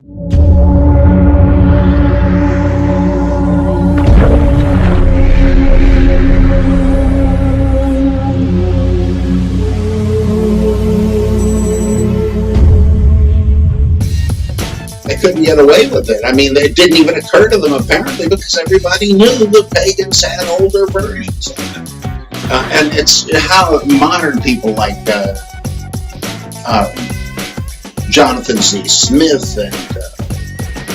They couldn't get away with it. I mean, it didn't even occur to them, apparently, because everybody knew the pagans had older versions of it. And it's how modern people like Jonathan C. Smith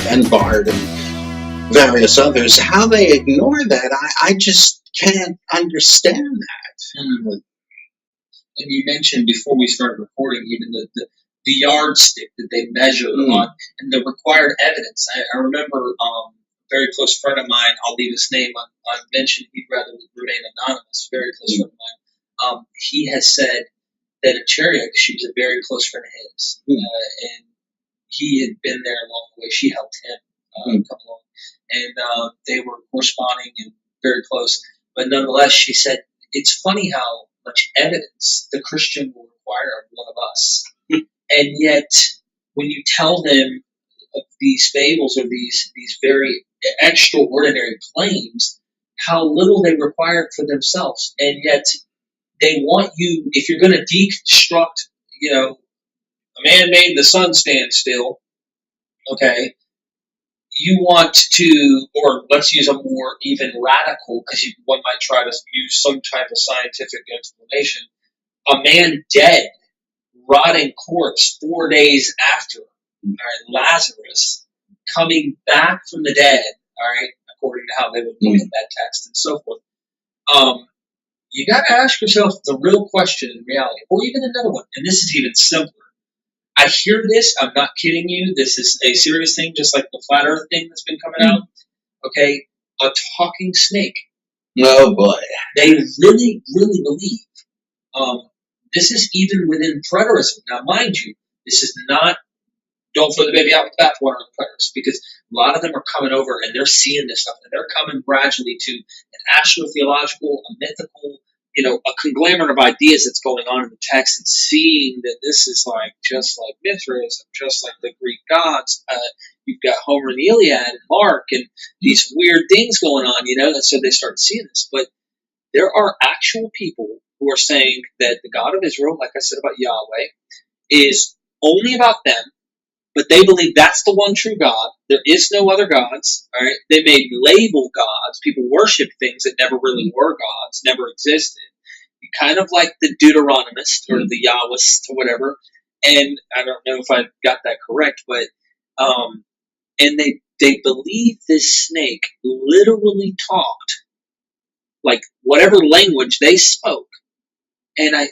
and Bart and various others, how they ignore that, I just can't understand that. Mm. And you mentioned before we started recording even the yardstick that they measure on and the required evidence. I remember a very close friend of mine, I'll leave his name unmentioned, he'd rather remain anonymous, very close friend of mine, he has said that a chariot, she was a very close friend of his, and he had been there along the way. She helped him come along, and they were corresponding and very close. But nonetheless, she said, it's funny how much evidence the Christian will require of one of us. And yet, when you tell them of these fables or these very extraordinary claims, how little they require for themselves. And yet, they want you, if you're going to deconstruct, a man made the sun stand still, okay, you want to, or let's use a more even radical, because one might try to use some type of scientific explanation, a man dead, rotting corpse 4 days after, all right, Lazarus, coming back from the dead, all right, according to how they would look at that text and so forth. You got to ask yourself the real question in reality, or even another one, and this is even simpler. I hear this, I'm not kidding you, this is a serious thing, just like the flat earth thing that's been coming out, okay, a talking snake. Oh boy. They really, really believe. This is even within preterism. Now, mind you, this is not, don't throw the baby out with the bathwater on preterists, because a lot of them are coming over and they're seeing this stuff, and they're coming gradually to an astrotheological, a mythical, a conglomerate of ideas that's going on in the text, and seeing that this is like just like Mithraism, just like the Greek gods. You've got Homer and the Iliad and Mark and these weird things going on, and so they start seeing this. But there are actual people who are saying that the God of Israel, like I said about Yahweh, is only about them, but they believe that's the one true God. There is no other gods. All right? They made label gods. People worship things that never really were gods, never existed. Kind of like the Deuteronomist or the Yahwist or whatever. And I don't know if I got that correct, but and they believe this snake literally talked like whatever language they spoke. And I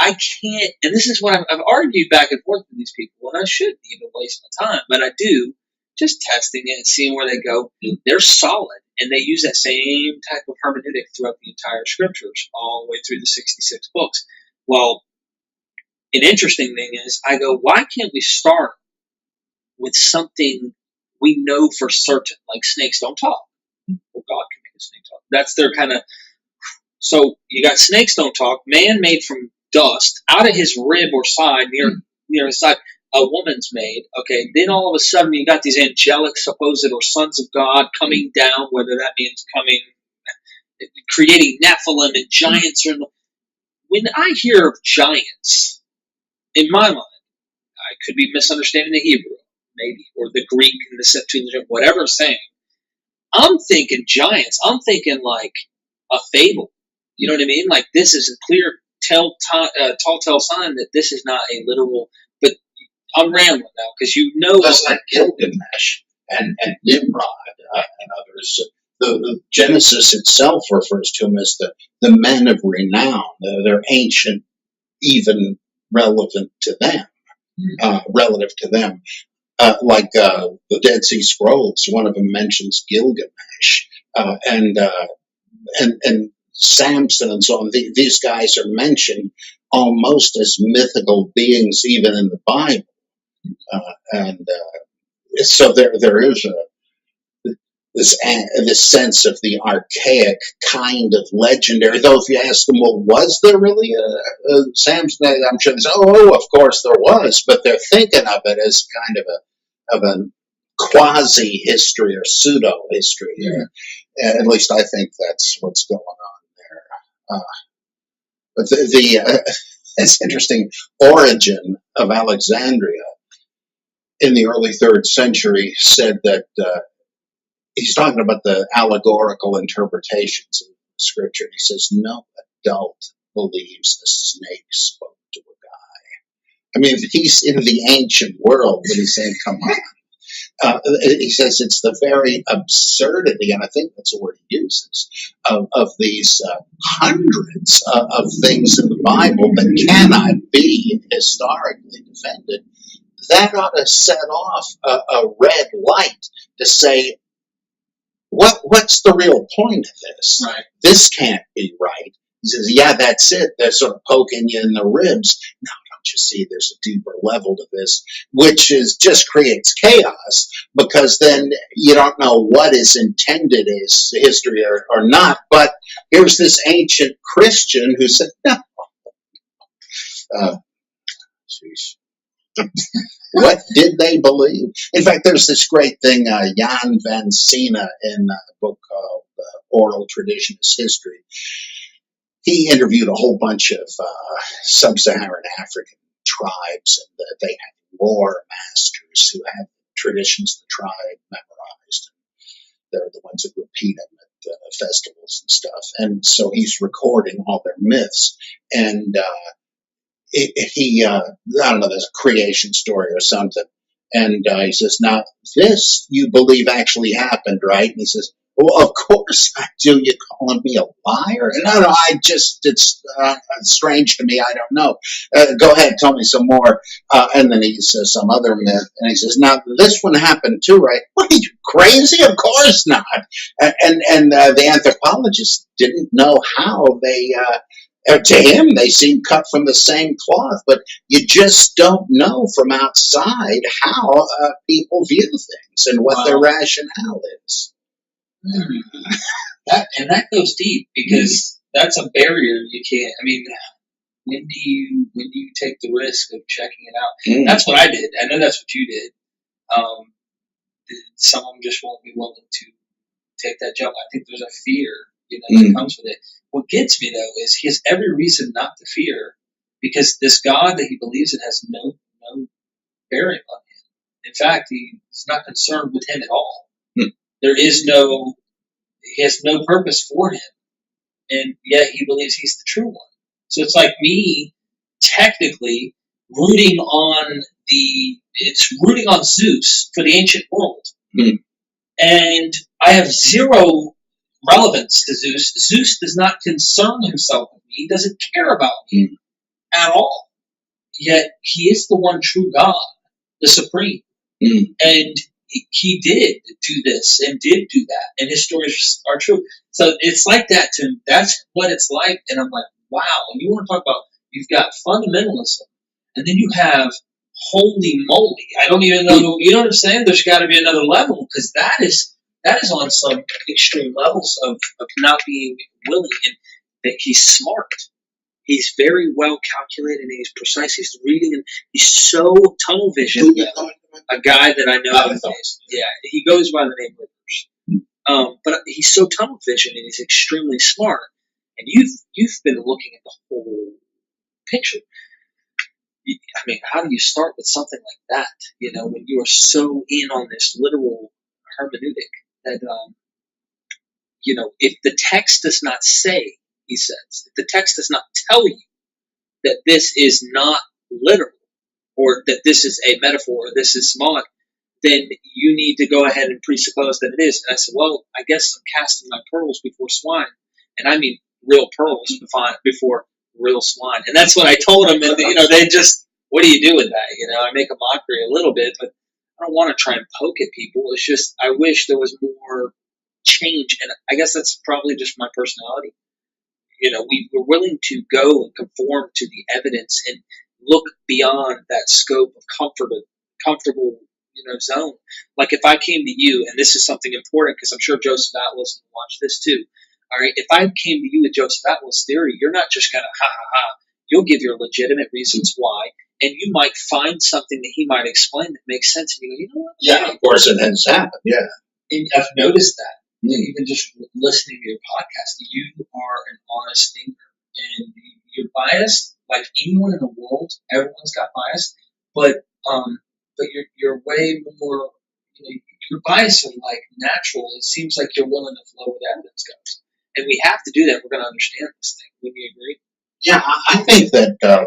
can't, and this is what I've argued back and forth with these people, and I shouldn't even waste my time, but I do, just testing it and seeing where they go. They're solid, and they use that same type of hermeneutic throughout the entire scriptures, all the way through the 66 books. Well, an interesting thing is, I go, why can't we start with something we know for certain, like snakes don't talk? Well, God can make a snake talk. That's their kind of, so you got snakes don't talk, man made from dust, out of his rib or side, near his side, a woman's made, okay, then all of a sudden you got these angelic, supposed, or sons of God coming down, whether that means coming, creating Nephilim and giants. When I hear of giants, in my mind, I could be misunderstanding the Hebrew, maybe, or the Greek and the Septuagint, whatever I'm saying. I'm thinking giants. I'm thinking like a fable. You know what I mean? Like this is a clear telltale sign that this is not a literal, but I'm rambling now because That's like Gilgamesh and Nimrod and others. The Genesis itself refers to them as the men of renown. They're ancient, even relevant to them, relative to them. Like the Dead Sea Scrolls, one of them mentions Gilgamesh, and Samson and so on. These guys are mentioned almost as mythical beings, even in the Bible. So there is this sense of the archaic kind of legendary. Though if you ask them, well, was there really a Samson? I'm sure they say, oh, of course there was, but they're thinking of it as kind of a quasi history or pseudo history. At least I think that's what's going on there. But it's interesting. Origen of Alexandria in the early 3rd century said that he's talking about the allegorical interpretations of Scripture. He says, no adult believes a snake spoke to a guy. I mean, he's in the ancient world, but he's saying, come on. He says it's the very absurdity, and I think that's the word he uses, of these hundreds of things in the Bible that cannot be historically defended. That ought to set off a red light to say, what's the real point of this? Right. This can't be right. He says, yeah, that's it. They're sort of poking you in the ribs. No, don't you see there's a deeper level to this, which is just creates chaos, because then you don't know what is intended as history or not. But here's this ancient Christian who said, no. What did they believe? In fact, there's this great thing, Jan van Sina, in a book called Oral Traditionist History. He interviewed a whole bunch of sub-Saharan African tribes, and they have lore masters who have traditions of the tribe memorized. They're the ones that repeat them at festivals and stuff. And so he's recording all their myths. And I don't know, there's a creation story or something. And he says, now, this you believe actually happened, right? And he says, well, of course I do. You're calling me a liar? No, it's strange to me. I don't know. Go ahead, tell me some more. And then he says some other myth. And he says, now, this one happened too, right? What, are you crazy? Of course not. And the anthropologists didn't know how they... to him, they seem cut from the same cloth, but you just don't know from outside how people view things and what their rationale is. That goes deep, because that's a barrier you can't. I mean, when do you take the risk of checking it out? That's what I did. I know that's what you did. Some of them just won't be willing to take that jump. I think there's a fear, that comes with it. What gets me, though, is he has every reason not to fear, because this God that he believes in has no bearing on him. In fact, he's not concerned with him at all. He has no purpose for him, and yet he believes he's the true one. So it's like me technically rooting on Zeus for the ancient world. And I have zero relevance to Zeus. Zeus does not concern himself with me. He doesn't care about me at all. Yet he is the one true God, the supreme. And he did do this and did do that. And his stories are true. So it's like that to me. That's what it's like. And I'm like, wow. And you want to talk about, you've got fundamentalism, and then you have holy moly. I don't even know, you know what I'm saying? There's got to be another level, because that is on some extreme levels of not being willing. And that he's smart. He's very well calculated, and he's precise. He's reading, and he's so tunnel vision. A guy that I know, he goes by the name Rivers. But he's so tunnel vision, and he's extremely smart. And you've been looking at the whole picture. I mean, how do you start with something like that? When you are so in on this literal hermeneutic that, if the text does not say, he says, if the text does not tell you that this is not literal, or that this is a metaphor, or this is symbolic, then you need to go ahead and presuppose that it is. And I said, well, I guess I'm casting my pearls before swine. And I mean real pearls before real swine. And that's what I told them. And, they just, what do you do with that? I make a mockery a little bit, but I don't want to try and poke at people. It's just, I wish there was more change. And I guess that's probably just my personality. We're willing to go and conform to the evidence and look beyond that scope of comfortable zone. Like if I came to you, and this is something important because I'm sure Joseph Atwell's going to watch this too. All right, if I came to you with Joseph Atwell's theory, you're not just going to ha ha ha. You'll give your legitimate reasons why, and you might find something that he might explain that makes sense. And you go, you know what? Yeah, of course it has happened. Yeah, and I've noticed that. Even just listening to your podcast, you are an honest thinker, and you're biased like anyone in the world. Everyone's got bias, but you're way more. Your bias is like natural. It seems like you're willing to flow with evidence goes, and we have to do that. If we're going to understand this thing. Wouldn't you agree? Yeah, I think that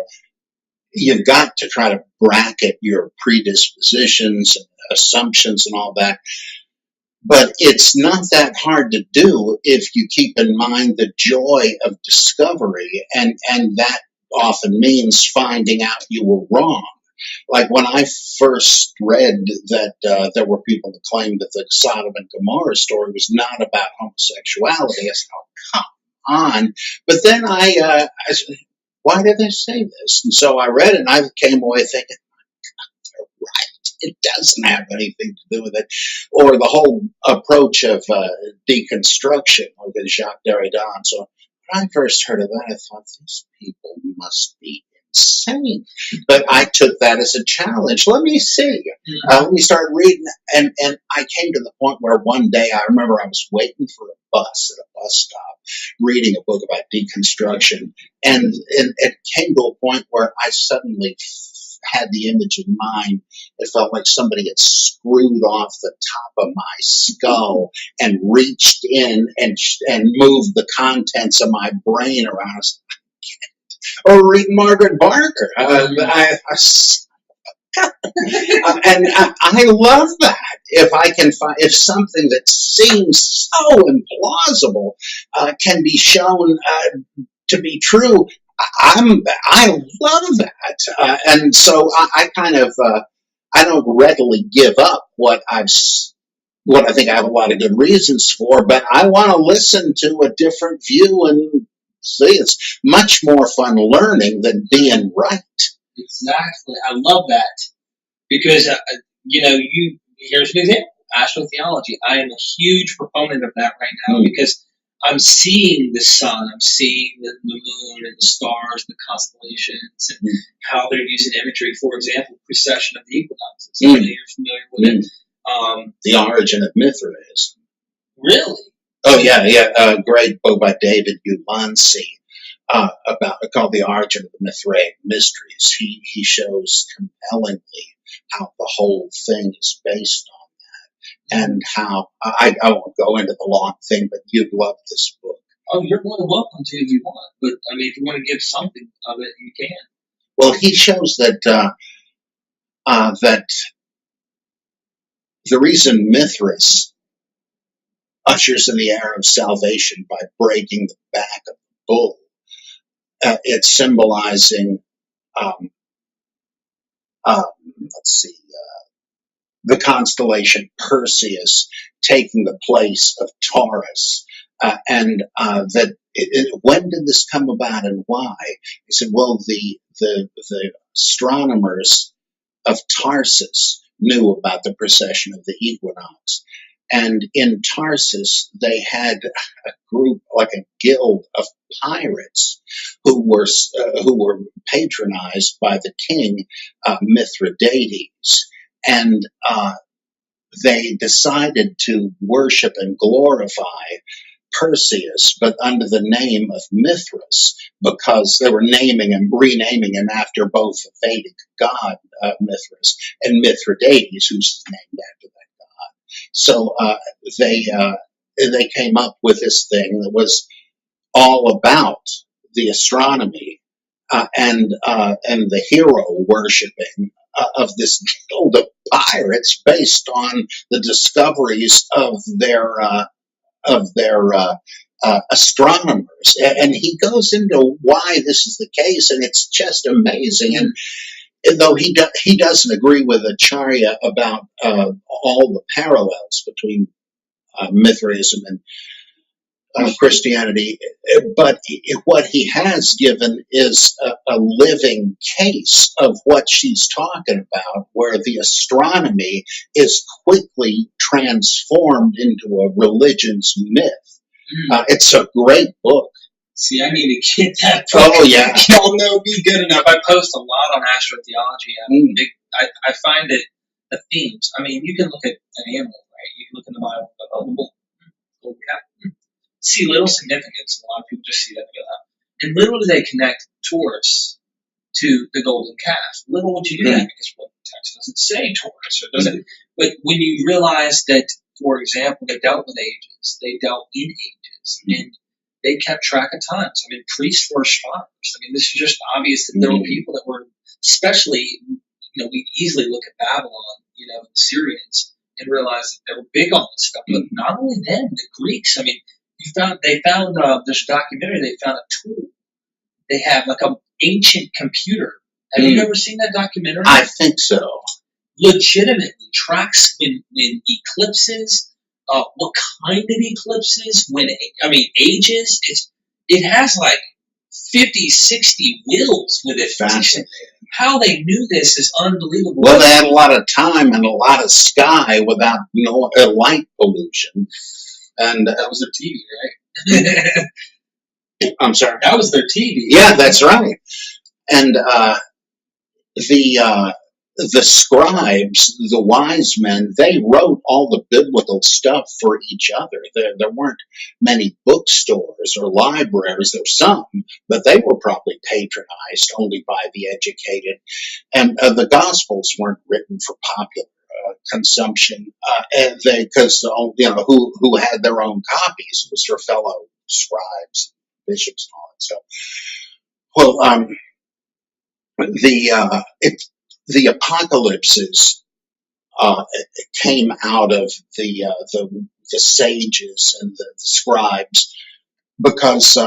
you've got to try to bracket your predispositions and assumptions and all that. But it's not that hard to do if you keep in mind the joy of discovery, and that often means finding out you were wrong. Like when I first read that there were people that claimed that the Sodom and Gomorrah story was not about homosexuality, I said, "Oh, come on!" But then I said, "Why did they say this?" And so I read it, and I came away thinking, it doesn't have anything to do with it. Or the whole approach of deconstruction of Jacques Derrida. So when I first heard of that, I thought, these people must be insane. But I took that as a challenge. Let me see. Let me start reading. And I came to the point where one day I remember I was waiting for a bus at a bus stop, reading a book about deconstruction. And it came to a point where I suddenly had the image in mind. It felt like somebody had screwed off the top of my skull and reached in and moved the contents of my brain around. Or reading Margaret Barker. And I love that. If I can find, if something that seems so implausible can be shown to be true, I love that, and so I kind of I don't readily give up what I think I have a lot of good reasons for, but I want to listen to a different view and see. It's much more fun learning than being right. Exactly, I love that because here's an example: astrotheology. I am a huge proponent of that right now because I'm seeing the sun, I'm seeing the moon and the stars, the constellations, and how they're using imagery. For example, precession of the equinoxes. You're familiar with it. The origin of Mythrism. Really? Oh yeah. A great book by David Ulansey called The Origin of the Mithraic Mysteries. He shows compellingly how the whole thing is based on. And how, I won't go into the long thing, but you'd love this book. Oh, you're more than welcome to if you want. But, I mean, if you want to give something of it, you can. Well, he shows that that the reason Mithras ushers in the era of salvation by breaking the back of the bull, it's symbolizing, the constellation Perseus taking the place of Taurus. When did this come about and why? He said, well, the astronomers of Tarsus knew about the precession of the equinox. And in Tarsus, they had a group, like a guild of pirates who were patronized by the king Mithridates. And they decided to worship and glorify Perseus, but under the name of Mithras, because they were renaming him after both the Vedic god Mithras and Mithridates, who's named after that god. So they came up with this thing that was all about the astronomy and the hero worshiping of this guild of pirates based on the discoveries of their astronomers. And he goes into why this is the case, and it's just amazing. And though he doesn't agree with Acharya about all the parallels between Mithraism Christianity, but what he has given is a living case of what she's talking about, where the astronomy is quickly transformed into a religion's myth. It's a great book. See, I need to get that book. Oh, yeah. Y'all know me good enough. I post a lot on astrotheology. I find it, the themes. I mean, you can look at an animal, right? You can look in the Bible, the bull, see little significance. A lot of people just see that and go, oh. And little do they connect tourists to the golden calf. Little would you do that because the text doesn't say tourists or doesn't. But when you realize that, for example, they dealt with ages, they dealt in ages, and they kept track of times. I mean, priests were astronomers. I mean, this is just obvious that there were people that were, especially, we easily look at Babylon, the Syrians, and realize that they were big on this stuff. But not only them, the Greeks. I mean, they found this documentary. They found a tool. They have like an ancient computer. Have you ever seen that documentary? I think so. Legitimately tracks when eclipses, what kind of eclipses, ages. It has like 50, 60 wheels with it. Fascinating. How they knew this is unbelievable. Well, they had a lot of time and a lot of sky without light pollution. And that was their TV, right? I'm sorry? That was their TV. Yeah, that's right. And the scribes, the wise men, they wrote all the biblical stuff for each other. There weren't many bookstores or libraries. There were some, but they were probably patronized only by the educated. And the Gospels weren't written for popular consumption, because who had their own copies. It was their fellow scribes, bishops, and all that stuff. Well, the apocalypses came out of the sages and the scribes because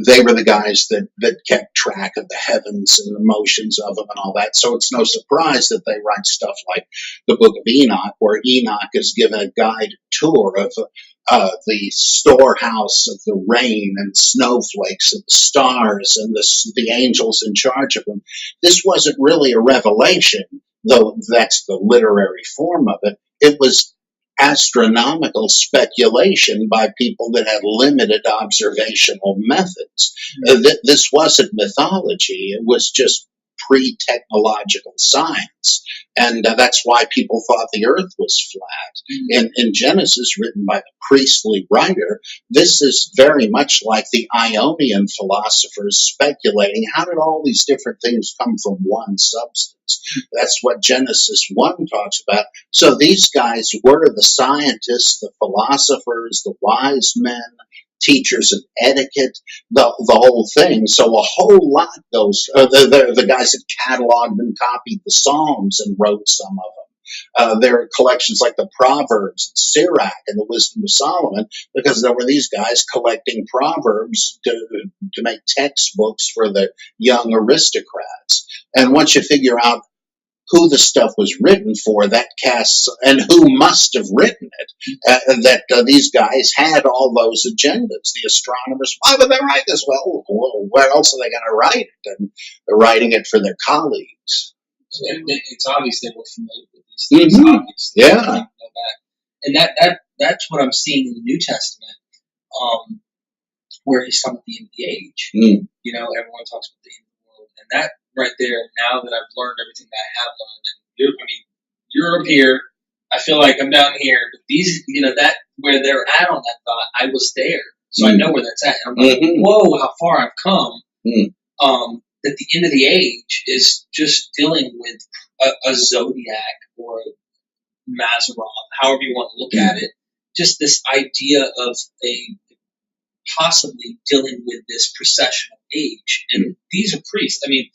they were the guys that kept track of the heavens and the motions of them and all that. So it's no surprise that they write stuff like the Book of Enoch, where Enoch is given a guided tour of the storehouse of the rain and snowflakes and the stars and the angels in charge of them. This wasn't really a revelation, though that's the literary form of it. It was astronomical speculation by people that had limited observational methods. This wasn't mythology. It was just pre-technological science. And that's why people thought the earth was flat. In Genesis, written by the priestly writer, this is very much like the Ionian philosophers speculating, how did all these different things come from one substance? That's what Genesis 1 talks about. So these guys were the scientists, the philosophers, the wise men, teachers of etiquette, the whole thing. So a whole lot goes, the guys that cataloged and copied the Psalms and wrote some of them. There are collections like the Proverbs, and Sirach, and the Wisdom of Solomon, because there were these guys collecting proverbs to make textbooks for the young aristocrats. And once you figure out who the stuff was written for, that casts, and who must have written it, these guys had all those agendas. The astronomers, why would they write this? Well, where else are they going to write it? And they're writing it for their colleagues. It's obvious they were familiar with these things. Obviously, yeah. And that's what I'm seeing in the New Testament, where he's talking about the end of the age. Everyone talks about the end of the world, and that right there, now that I've learned everything that I have learned, and you're up here, I feel like I'm down here, but these, that where they're at on that thought, I was there, so I know where that's at. And I'm like, whoa, how far I've come. That the end of the age is just dealing with a zodiac or a Mazzaroth, however you want to look at it. Just this idea of possibly dealing with this processional age, and these are priests. I mean,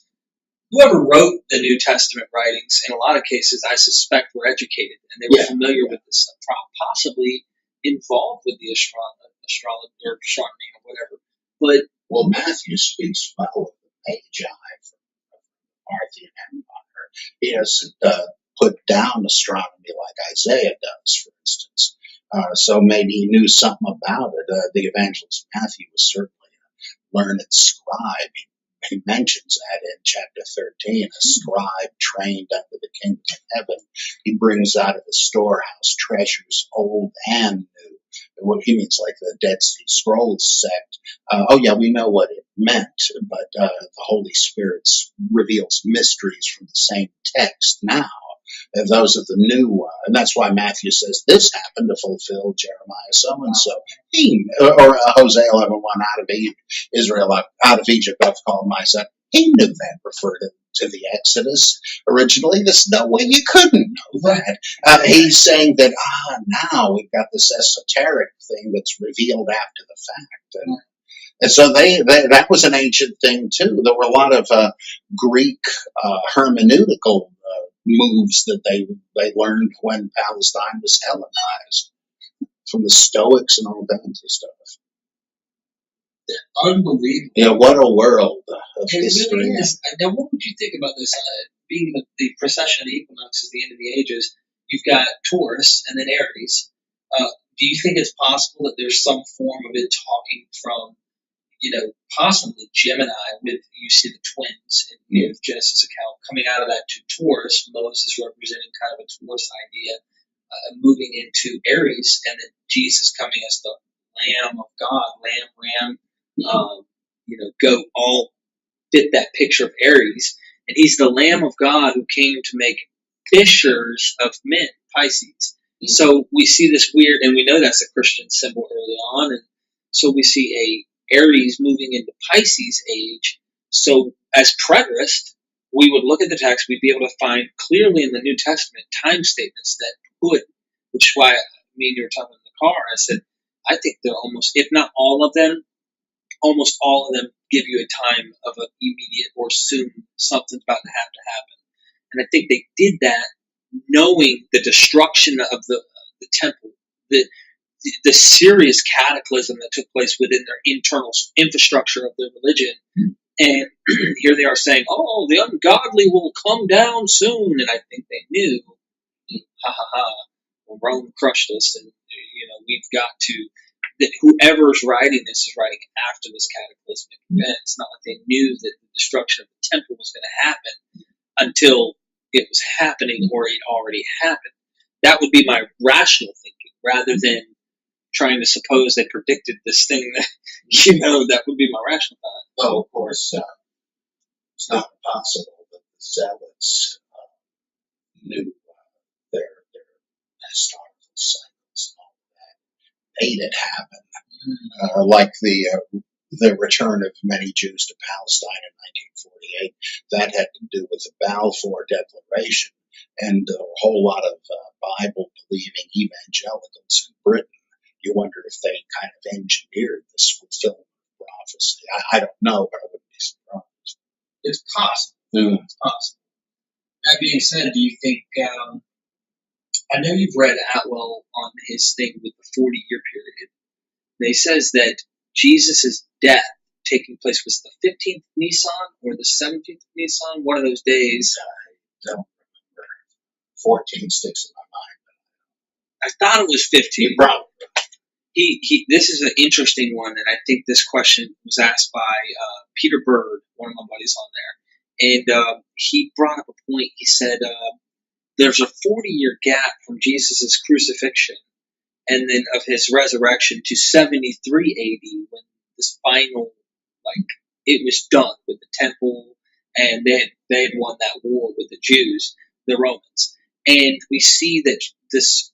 whoever wrote the New Testament writings, in a lot of cases, I suspect were educated, and they were familiar with this stuff, possibly involved with the astrology or astronomy or whatever. But Matthew speaks well of the Magi from the Parthian Empire. He doesn't put down astronomy like Isaiah does, for instance. So maybe he knew something about it. The evangelist Matthew was certainly a learned scribe. He mentions that in chapter 13, a scribe trained unto the kingdom of heaven. He brings out of the storehouse treasures old and new. What he means, like the Dead Sea Scrolls sect. Oh yeah, we know what it meant, but the Holy Spirit reveals mysteries from the same text now. And those are the new, and that's why Matthew says this happened to fulfill Jeremiah so and so. Or Hosea 11:1 out of Israel out of Egypt, I've called my son. He knew that referred to the Exodus originally. There's no way you couldn't know that. He's saying that now we've got this esoteric thing that's revealed after the fact. And so that was an ancient thing too. There were a lot of Greek hermeneutical moves that they learned when Palestine was Hellenized from the Stoics and all kinds of stuff. Unbelievable. Yeah, what a world of history. Really is. Now, what would you think about this? Being the precession of the equinox is the end of the ages, you've got Taurus and then Aries. Do you think it's possible that there's some form of it talking from, possibly Gemini with, you see the twins in the Genesis account, coming out of that to Taurus, Moses representing kind of a Taurus idea, moving into Aries, and then Jesus coming as the Lamb of God, ram, goat, all fit that picture of Aries. And he's the Lamb of God who came to make fishers of men, Pisces. So we see this weird, and we know that's a Christian symbol early on, and so we see a Aries moving into Pisces age. So as preterist, we would look at the text, we'd be able to find clearly in the New Testament time statements that would, which is why me and you were talking in the car, I said, I think they're almost, if not all of them, almost all of them give you a time of an immediate or soon something's about to have to happen. And I think they did that knowing the destruction of the temple, the serious cataclysm that took place within their internal infrastructure of their religion. And here they are saying, oh, the ungodly will come down soon. And I think they knew, well, Rome crushed us, and we've got to, that whoever's writing this is writing after this cataclysmic event. It's not like they knew that the destruction of the temple was going to happen until it was happening or it already happened. That would be my rational thinking, rather than trying to suppose they predicted this thing. That would be my rational thought. Oh, of course, it's not possible that the zealots knew their historical cycles and all that, made it happen. Like the return of many Jews to Palestine in 1948, that had to do with the Balfour Declaration and a whole lot of Bible-believing evangelicals in Britain. You wonder if they kind of engineered this fulfillment of prophecy. I don't know, but I wouldn't be surprised. It's possible. It's possible. That being said, do you think, I know you've read Atwell on his thing with the 40-year period. And he says that Jesus' death taking place was the 15th Nisan or the 17th Nisan, one of those days. I don't remember. 14 sticks in my mind. I thought it was 15. Probably. This is an interesting one, and I think this question was asked by Peter Bird, one of my buddies on there, and he brought up a point. He said there's a 40-year gap from Jesus' crucifixion and then of his resurrection to 73 AD, when this final, it was done with the temple, and they had won that war with the Jews, the Romans. And we see that this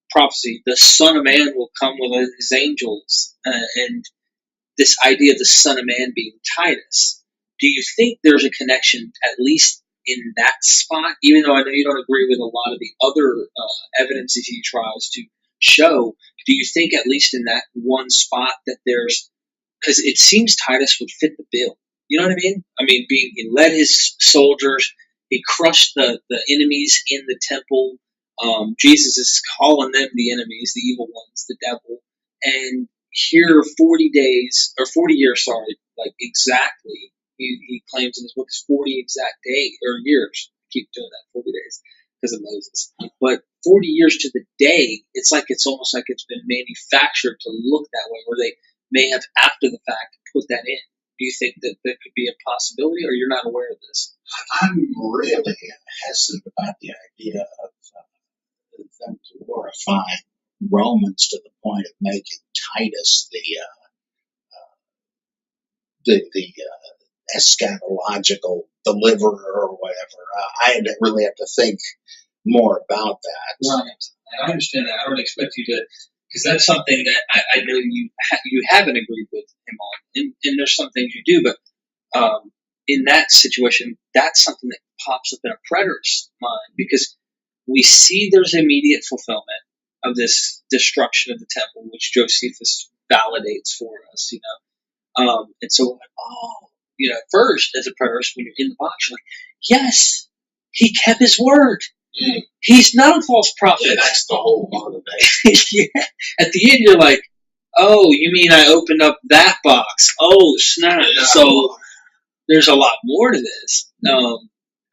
prophecy, the Son of Man will come with his angels, and this idea of the Son of Man being Titus. Do you think there's a connection, at least in that spot, even though I know you don't agree with a lot of the other evidence that he tries to show? Do you think, at least in that one spot, that there's, because it seems Titus would fit the bill. You know what I mean? He led his soldiers, he crushed the enemies in the temple. Jesus is calling them the enemies, the evil ones, the devil. And here, 40 years, exactly, he claims in his book, 40 exact days, or years. I keep doing that, 40 days, because of Moses. But 40 years to the day, it's almost like it's been manufactured to look that way, or they may have after the fact put that in. Do you think that there could be a possibility, or you're not aware of this? I'm really hesitant about the idea of them glorifying Romans to the point of making Titus the eschatological deliverer or whatever. I really have to think more about that. Right. I understand that. I don't expect you to, because that's something that I know you haven't agreed with him on, and there's some things you do, but in that situation, that's something that pops up in a preterist mind, because we see there's immediate fulfillment of this destruction of the temple, which Josephus validates for us, and so we're like, oh, first as a preterist, when you're in the box, you're like, yes, he kept his word. He's not a false prophet. Yeah, that's the whole motivation. Yeah. At the end, you're like, oh, you mean I opened up that box? Oh, snap. Yeah. So there's a lot more to this.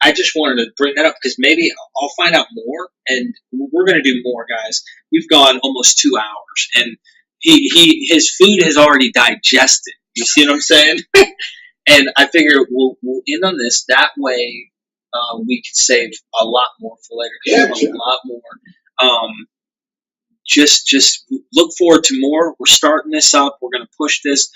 I just wanted to bring that up because maybe I'll find out more, and we're going to do more, guys. We've gone almost 2 hours, and his food has already digested. You see what I'm saying? And I figure we'll end on this. That way, we could save a lot more for later. Yeah, a lot more. Just look forward to more. We're starting this up. We're going to push this.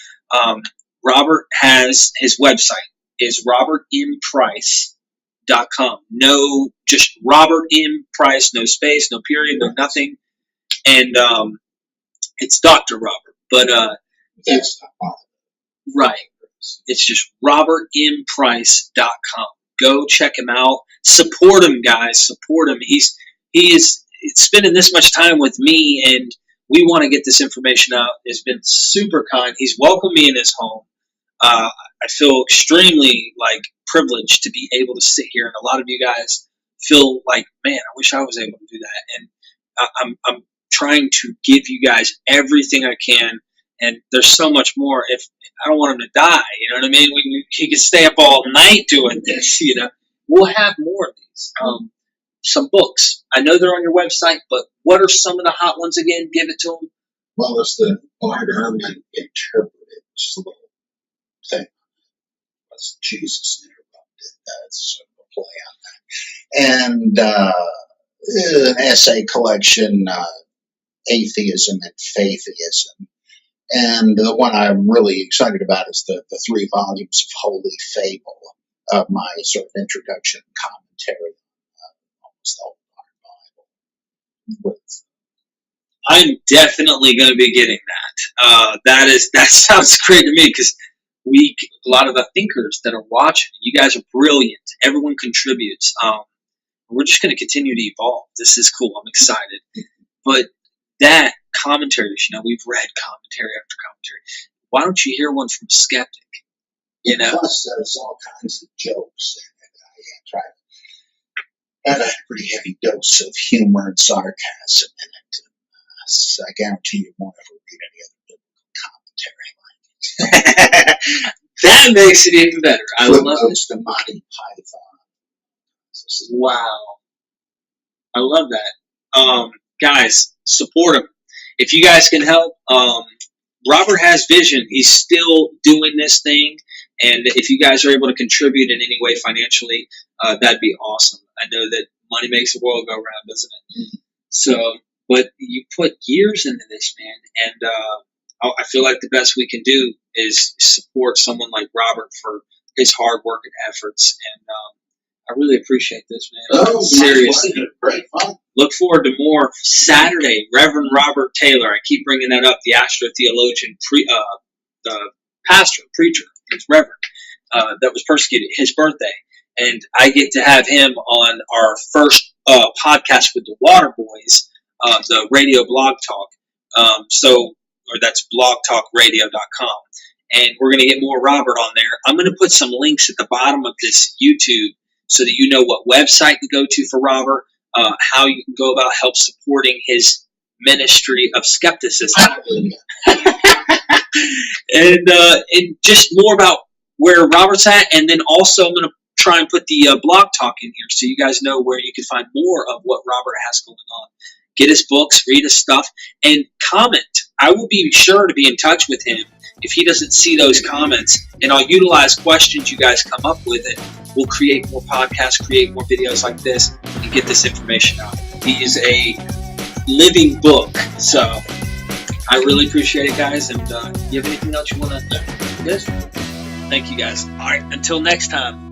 Robert has his website is robert.m.price.com. No, just Robert M. Price, no space, no period, no nothing. And it's Dr. Robert, but that's not right. It's just robert.m.price.com. Go check him out. Support him, guys. Support him. He is spending this much time with me, and we want to get this information out. It's been super kind. He's welcomed me in his home. I feel extremely privileged to be able to sit here, and a lot of you guys feel like, man, I wish I was able to do that. And I'm trying to give you guys everything I can, and there's so much more. If I don't want him to die, you know what I mean? He could stay up all night doing this, We'll have more of these. Some books. I know they're on your website, but what are some of the hot ones again? Give it to them. Well, it's the Barterman interpreted little thing. That's Jesus interrupted. That's sort of a play on that. And an essay collection, Atheism and Faithism. And the one I'm really excited about is the 3 volumes of Holy Fable, of my sort of introduction commentary on almost the whole Bible. I'm definitely going to be getting that. That sounds great to me, because a lot of the thinkers that are watching, you guys are brilliant. Everyone contributes. We're just going to continue to evolve. This is cool. I'm excited. But that commentaries, we've read commentary after commentary. Why don't you hear one from a skeptic? Plus, there's all kinds of jokes, and I try to have a pretty heavy dose of humor and sarcasm in it. So I guarantee you won't ever read any other biblical commentary like it. That makes it even better. I love it. The Monty Python. Wow. I love that. Guys, support him. If you guys can help, Robert has vision. He's still doing this thing. And if you guys are able to contribute in any way financially, that'd be awesome. I know that money makes the world go round, doesn't it? So, but you put years into this, man. And I feel like the best we can do is support someone like Robert for his hard work and efforts. And I really appreciate this, man. Seriously. Great fun. Look forward to more. Saturday, Reverend Robert Taylor. I keep bringing that up. The astrotheologian, the pastor, preacher, his reverend, that was persecuted. His birthday. And I get to have him on our first podcast with the WaterBoyZ, the radio blog talk. Or that's blogtalkradio.com. And we're going to get more Robert on there. I'm going to put some links at the bottom of this YouTube so that you know what website to go to for Robert, how you can go about help supporting his ministry of skepticism. and just more about where Robert's at. And then also I'm going to try and put the blog talk in here so you guys know where you can find more of what Robert has going on. Get his books, read his stuff, and comment. I will be sure to be in touch with him if he doesn't see those comments, and I'll utilize questions you guys come up with, and we'll create more podcasts, create more videos like this, and get this information out. He is a living book, so I really appreciate it, guys. And you have anything else you want to do? Yes? Thank you, guys. All right, until next time.